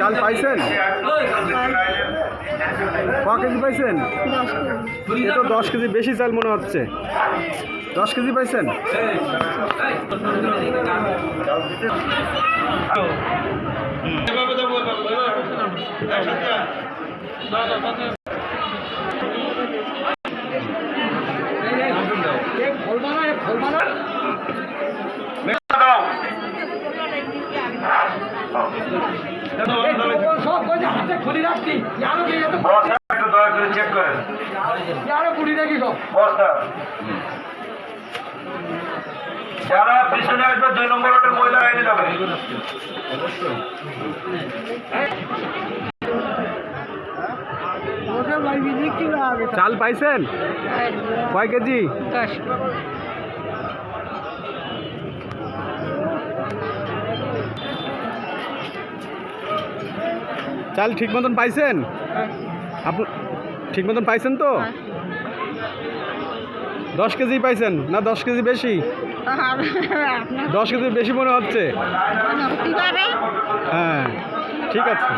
চাল পাইছেন? ক কেজি পাইছেন? এ তো 10 কেজি বেশি চাল মনে হচ্ছে। 10 কেজি পাইছেন? যারা পিছনে আসবে 2 নম্বর ওয়ার্ডের মহিলা আইনে যাবে। চাল পাইছেন? কয় কেজি? 10। চাল ঠিক মতন পাইছেন? আপনি ঠিক মতন পাইছেন তো? 10 কেজি পাইছেন না 10 কেজি বেশি? 10 কেজি বেশি মনে হচ্ছে। হ্যাঁ, ঠিক আছে।